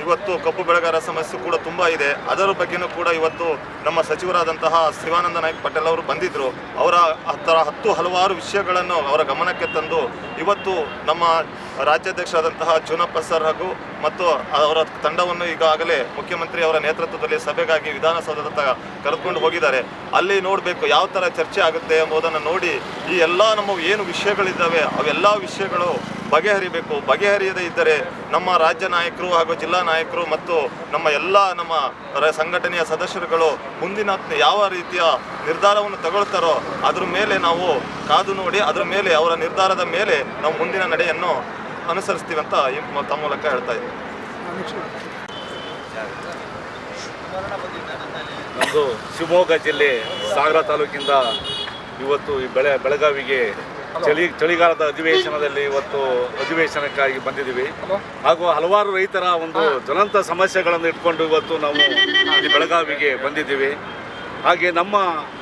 ಇವತ್ತು ಕಬ್ಬು ಬೆಳೆಗಾರರ ಸಮಸ್ಯೆ ಕೂಡ ತುಂಬ ಇದೆ. ಅದರ ಬಗ್ಗೆಯೂ ಕೂಡ ಇವತ್ತು ನಮ್ಮ ಸಚಿವರಾದಂತಹ ಶಿವಾನಂದ ನಾಯ್ಕ ಪಾಟೀಲ್ ಅವರು ಬಂದಿದ್ದರು. ಅವರ ಹಲವಾರು ವಿಷಯಗಳನ್ನು ಅವರ ಗಮನಕ್ಕೆ ತಂದು ಇವತ್ತು ನಮ್ಮ ರಾಜ್ಯಾಧ್ಯಕ್ಷರಾದಂತಹ ಚುನ್ನಪ್ಪ ಸರ್ ಹಾಗೂ ಮತ್ತು ಅವರ ತಂಡವನ್ನು ಈಗಾಗಲೇ ಮುಖ್ಯಮಂತ್ರಿ ಅವರ ನೇತೃತ್ವದಲ್ಲಿ ಸಭೆಗಾಗಿ ವಿಧಾನಸೌಧದತ್ತ ಕರೆದುಕೊಂಡು ಹೋಗಿದ್ದಾರೆ. ಅಲ್ಲಿ ನೋಡಬೇಕು ಯಾವ ಥರ ಚರ್ಚೆ ಆಗುತ್ತೆ ಎಂಬುದನ್ನು ನೋಡಿ ಈ ಎಲ್ಲ ನಮ್ಮ ಏನು ವಿಷಯಗಳಿದ್ದಾವೆ ಅವೆಲ್ಲ ವಿಷಯಗಳು ಬಗೆಹರಿಬೇಕು. ಬಗೆಹರಿಯದೇ ಇದ್ದರೆ ನಮ್ಮ ರಾಜ್ಯ ನಾಯಕರು ಹಾಗೂ ಜಿಲ್ಲಾ ನಾಯಕರು ಮತ್ತು ನಮ್ಮ ಸಂಘಟನೆಯ ಸದಸ್ಯರುಗಳು ಮುಂದಿನ ಯಾವ ರೀತಿಯ ನಿರ್ಧಾರವನ್ನು ತಗೊಳ್ತಾರೋ ಅದ್ರ ಮೇಲೆ ನಾವು ಕಾದು ನೋಡಿ ಅದರ ಮೇಲೆ ಅವರ ನಿರ್ಧಾರದ ಮೇಲೆ ನಾವು ಮುಂದಿನ ನಡೆಯನ್ನು ಅನುಸರಿಸ್ತೀವಿ ಅಂತ ತಮ್ಮ ಮೂಲಕ ಹೇಳ್ತಾ ಇದ್ದೀವಿ. ನಮ್ಮದು ಶಿವಮೊಗ್ಗ ಜಿಲ್ಲೆ ಸಾಗರ ತಾಲೂಕಿಂದ ಇವತ್ತು ಈ ಬೆಳಗಾವಿಗೆ ಚಳಿಗಾಲದ ಅಧಿವೇಶನದಲ್ಲಿ ಇವತ್ತು ಅಧಿವೇಶನಕ್ಕಾಗಿ ಬಂದಿದ್ದೀವಿ. ಹಾಗೂ ಹಲವಾರು ರೈತರ ಒಂದು ಜ್ವಲಂತ ಸಮಸ್ಯೆಗಳನ್ನು ಇಟ್ಕೊಂಡು ಇವತ್ತು ನಾವು ಇಲ್ಲಿ ಬೆಳಗಾವಿಗೆ ಬಂದಿದ್ದೀವಿ. ಹಾಗೆ ನಮ್ಮ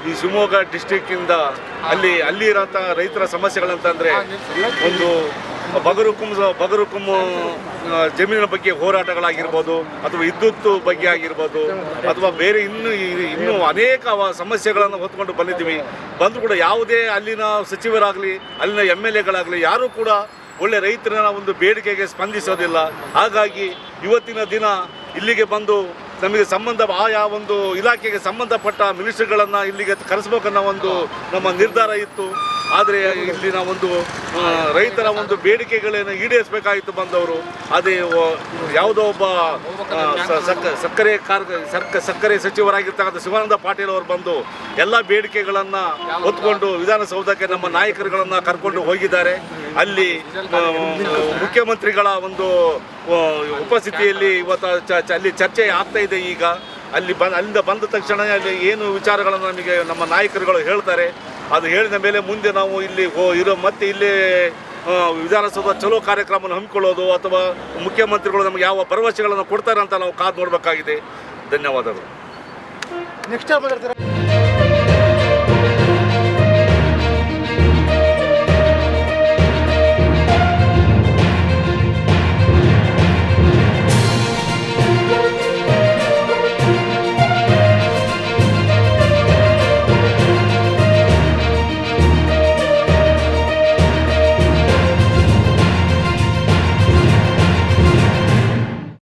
ಈ ಶಿವಮೊಗ್ಗ ಡಿಸ್ಟಿಕ್ಕಿಂದ ಅಲ್ಲಿ ಇರೋಂಥ ರೈತರ ಸಮಸ್ಯೆಗಳಂತಂದರೆ ಒಂದು ಬಗರುಕುಮ್ಮು ಜಮೀನಿನ ಬಗ್ಗೆ ಹೋರಾಟಗಳಾಗಿರ್ಬೋದು, ಅಥವಾ ವಿದ್ಯುತ್ ಬಗ್ಗೆ ಆಗಿರ್ಬೋದು, ಅಥವಾ ಬೇರೆ ಇನ್ನೂ ಅನೇಕ ಸಮಸ್ಯೆಗಳನ್ನು ಹೊತ್ಕೊಂಡು ಬಂದಿದ್ದೀವಿ. ಬಂದರೂ ಕೂಡ ಯಾವುದೇ ಅಲ್ಲಿನ ಸಚಿವರಾಗಲಿ ಅಲ್ಲಿನ MLAಗಳಾಗಲಿ ಯಾರೂ ಕೂಡ ಒಳ್ಳೆ ರೈತರ ಒಂದು ಬೇಡಿಕೆಗೆ ಸ್ಪಂದಿಸೋದಿಲ್ಲ. ಹಾಗಾಗಿ ಇವತ್ತಿನ ದಿನ ಇಲ್ಲಿಗೆ ಬಂದು ನಮಗೆ ಆಯಾ ಒಂದು ಇಲಾಖೆಗೆ ಸಂಬಂಧಪಟ್ಟ ಮಿನಿಸ್ಟ್ರಿಗಳನ್ನು ಇಲ್ಲಿಗೆ ಕರೆಸ್ಬೇಕನ್ನೋ ಒಂದು ನಮ್ಮ ನಿರ್ಧಾರ ಇತ್ತು. ಆದರೆ ಇಲ್ಲಿನ ಒಂದು ರೈತರ ಒಂದು ಬೇಡಿಕೆಗಳನ್ನು ಈಡೇರಿಸಬೇಕಾಗಿತ್ತು ಬಂದವರು. ಅದೇ ಯಾವುದೋ ಒಬ್ಬ ಸಕ್ಕರೆ ಸಚಿವರಾಗಿರ್ತಕ್ಕಂಥ ಶಿವಾನಂದ ಪಾಟೀಲ್ ಅವರು ಬಂದು ಎಲ್ಲ ಬೇಡಿಕೆಗಳನ್ನು ಹೊತ್ಕೊಂಡು ವಿಧಾನಸೌಧಕ್ಕೆ ನಮ್ಮ ನಾಯಕರುಗಳನ್ನು ಕರ್ಕೊಂಡು ಹೋಗಿದ್ದಾರೆ. ಅಲ್ಲಿ ಮುಖ್ಯಮಂತ್ರಿಗಳ ಒಂದು ಉಪಸ್ಥಿತಿಯಲ್ಲಿ ಇವತ್ತು ಅಲ್ಲಿ ಚರ್ಚೆ ಆಗ್ತಾ ಇದೆ. ಈಗ ಅಲ್ಲಿಂದ ಬಂದ ತಕ್ಷಣ ಅಲ್ಲಿ ಏನು ವಿಚಾರಗಳನ್ನು ನಮಗೆ ನಮ್ಮ ನಾಯಕರುಗಳು ಹೇಳ್ತಾರೆ, ಅದು ಹೇಳಿದ ಮೇಲೆ ಮುಂದೆ ನಾವು ಇಲ್ಲಿ ಮತ್ತೆ ಇಲ್ಲಿ ವಿಧಾನಸೌಧ ಚಲೋ ಕಾರ್ಯಕ್ರಮವನ್ನು ಹಮ್ಮಿಕೊಳ್ಳೋದು ಅಥವಾ ಮುಖ್ಯಮಂತ್ರಿಗಳು ನಮಗೆ ಯಾವ ಭರವಸೆಗಳನ್ನು ಕೊಡ್ತಾರೆ ಅಂತ ನಾವು ಕಾದು ನೋಡಬೇಕಾಗಿದೆ. ಧನ್ಯವಾದಗಳು. ನೆಕ್ಸ್ಟ್